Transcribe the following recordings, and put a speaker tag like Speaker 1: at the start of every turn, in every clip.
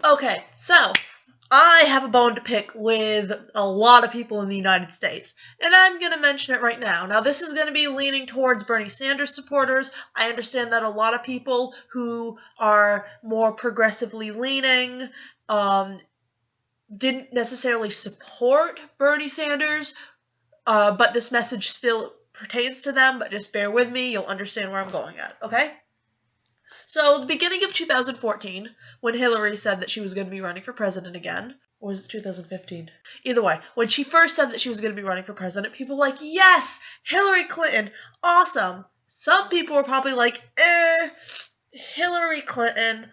Speaker 1: Okay, so I have a bone to pick with a lot of people in the United States, and I'm going to mention it right now. Now, this is going to be leaning towards Bernie Sanders supporters. I understand that a lot of people who are more progressively leaning didn't necessarily support Bernie Sanders, but this message still pertains to them, but just bear with me, you'll understand where I'm going at, okay? So, the beginning of 2014, when Hillary said that she was going to be running for president again, or was it 2015? Either way, when she first said that she was going to be running for president, people were like, yes, Hillary Clinton, awesome. Some people were probably like, Hillary Clinton,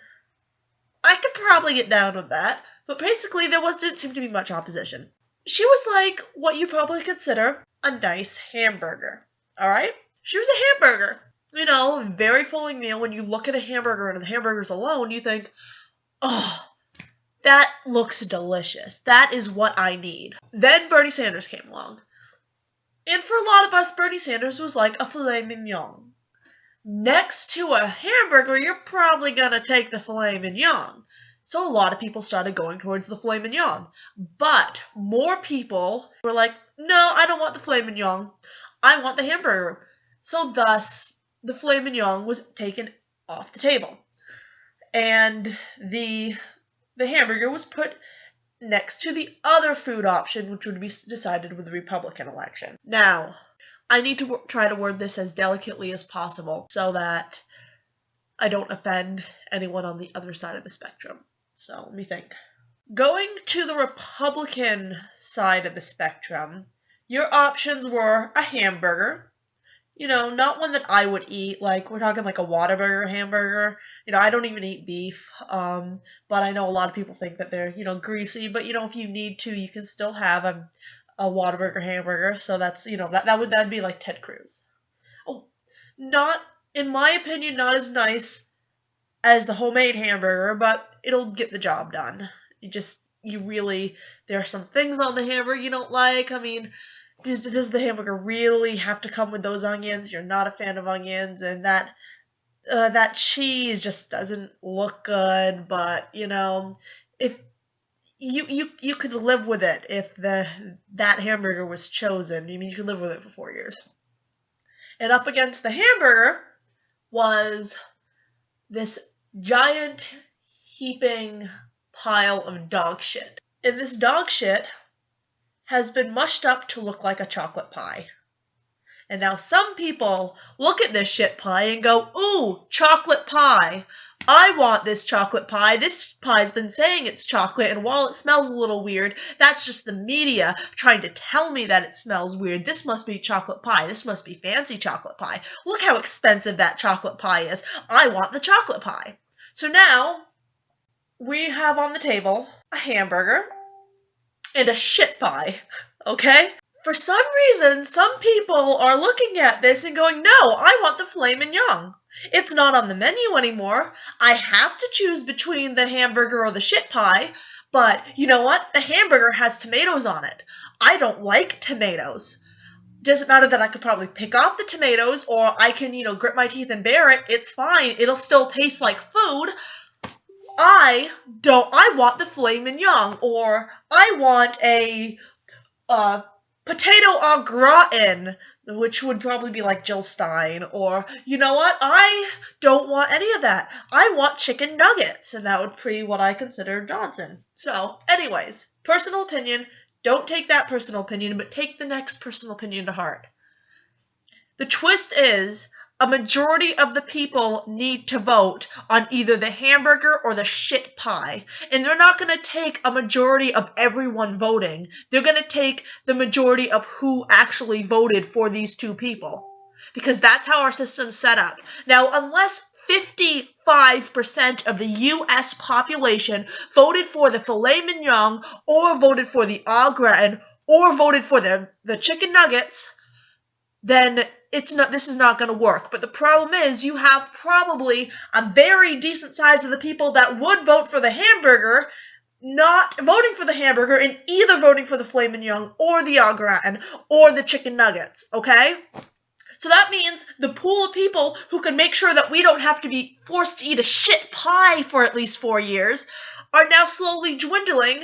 Speaker 1: I could probably get down with that. But basically, didn't seem to be much opposition. She was like what you probably consider a nice hamburger, alright? She was a hamburger. You know, very filling meal. When you look at a hamburger and the hamburgers alone, you think, oh, that looks delicious. That is what I need. Then Bernie Sanders came along. And for a lot of us, Bernie Sanders was like a filet mignon. Next to a hamburger, you're probably going to take the filet mignon. So a lot of people started going towards the filet mignon. But more people were like, no, I don't want the filet mignon. I want the hamburger. So thus, the filet mignon was taken off the table. And the hamburger was put next to the other food option, which would be decided with the Republican election. Now, I need to try to word this as delicately as possible so that I don't offend anyone on the other side of the spectrum. So, let me think. Going to the Republican side of the spectrum, your options were a hamburger. You know, not one that I would eat, like, we're talking like a Whataburger hamburger. You know, I don't even eat beef, but I know a lot of people think that they're, you know, greasy, but, you know, if you need to, you can still have a Whataburger hamburger, so that's, you know, that'd be like Ted Cruz. Oh, not, in my opinion, not as nice as the homemade hamburger, but it'll get the job done. There are some things on the hamburger you don't like. I mean, does the hamburger really have to come with those onions? You're not a fan of onions, and that cheese just doesn't look good, but, you know, if you could live with it if that hamburger was chosen. I mean, you could live with it for 4 years. And up against the hamburger was this giant heaping pile of dog shit. And this dog shit has been mushed up to look like a chocolate pie. And now some people look at this shit pie and go, ooh, chocolate pie. I want this chocolate pie. This pie's been saying it's chocolate, and while it smells a little weird, that's just the media trying to tell me that it smells weird. This must be chocolate pie. This must be fancy chocolate pie. Look how expensive that chocolate pie is. I want the chocolate pie. So now, we have on the table a hamburger and a shit pie, okay? For some reason, some people are looking at this and going, no, I want the filet mignon. It's not on the menu anymore. I have to choose between the hamburger or the shit pie, but you know what? The hamburger has tomatoes on it. I don't like tomatoes. Doesn't matter that I could probably pick off the tomatoes, or I can, you know, grit my teeth and bear it. It's fine. It'll still taste like food. I want the filet mignon, or I want a potato au gratin, which would probably be like Jill Stein, or, you know what, I don't want any of that. I want chicken nuggets, and that would be what I consider Johnson. So, anyways, personal opinion, don't take that personal opinion, but take the next personal opinion to heart. The twist is, a majority of the people need to vote on either the hamburger or the shit pie. And they're not going to take a majority of everyone voting. They're going to take the majority of who actually voted for these two people. Because that's how our system's set up. Now, unless 55% of the U.S. population voted for the filet mignon, or voted for the au gratin, or voted for the chicken nuggets, then this is not going to work. But the problem is, you have probably a very decent size of the people that would vote for the hamburger not voting for the hamburger and either voting for the filet mignon or the au gratin or the chicken nuggets, okay? So that means the pool of people who can make sure that we don't have to be forced to eat a shit pie for at least 4 years are now slowly dwindling,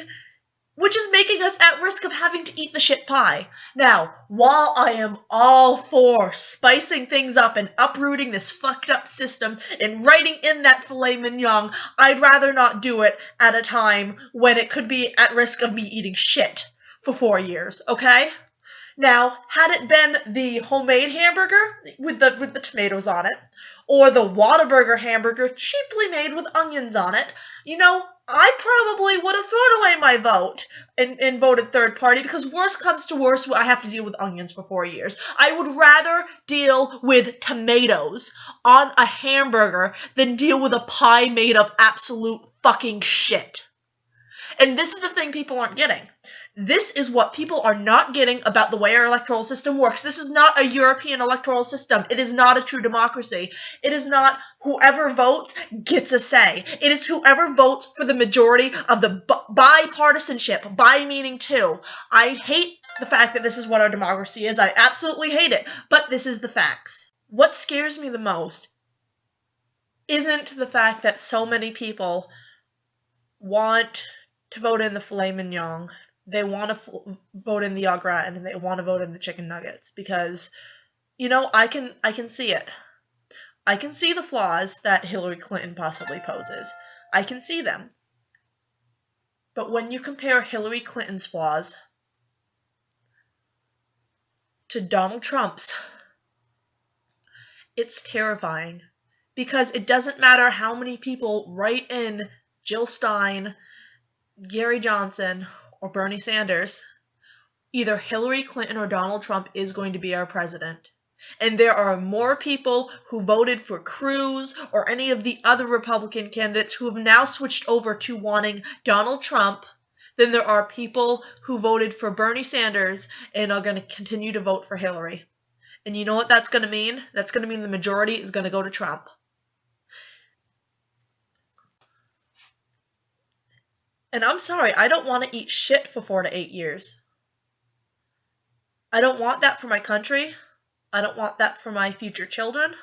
Speaker 1: which is making us at risk of having to eat the shit pie. Now, while I am all for spicing things up and uprooting this fucked up system and writing in that filet mignon, I'd rather not do it at a time when it could be at risk of me eating shit for 4 years, okay? Now, had it been the homemade hamburger with the tomatoes on it, or the Whataburger hamburger cheaply made with onions on it, I probably would have thrown away my vote and voted third party, because worst comes to worst, I have to deal with onions for 4 years. I would rather deal with tomatoes on a hamburger than deal with a pie made of absolute fucking shit. And this is the thing people aren't getting. This is what people are not getting about the way our electoral system works. This is not a European electoral system. It is not a true democracy. It is not whoever votes gets a say. It is whoever votes for the majority of the bipartisanship. Bi meaning two. I hate the fact that this is what our democracy is. I absolutely hate it. But this is the facts. What scares me the most isn't the fact that so many people want to vote in the filet mignon. They want to vote in the au gratin, and they want to vote in the chicken nuggets, because, I can see it. I can see the flaws that Hillary Clinton possibly poses. I can see them. But when you compare Hillary Clinton's flaws to Donald Trump's, it's terrifying, because it doesn't matter how many people write in Jill Stein, Gary Johnson, or Bernie Sanders, either Hillary Clinton or Donald Trump is going to be our president. And there are more people who voted for Cruz or any of the other Republican candidates who have now switched over to wanting Donald Trump than there are people who voted for Bernie Sanders and are going to continue to vote for Hillary. And you know what that's going to mean? That's going to mean the majority is going to go to Trump. And I'm sorry, I don't want to eat shit for 4 to 8 years. I don't want that for my country. I don't want that for my future children.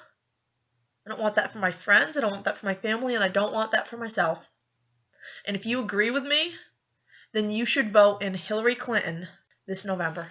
Speaker 1: I don't want that for my friends. I don't want that for my family. And I don't want that for myself. And if you agree with me, then you should vote in Hillary Clinton this November.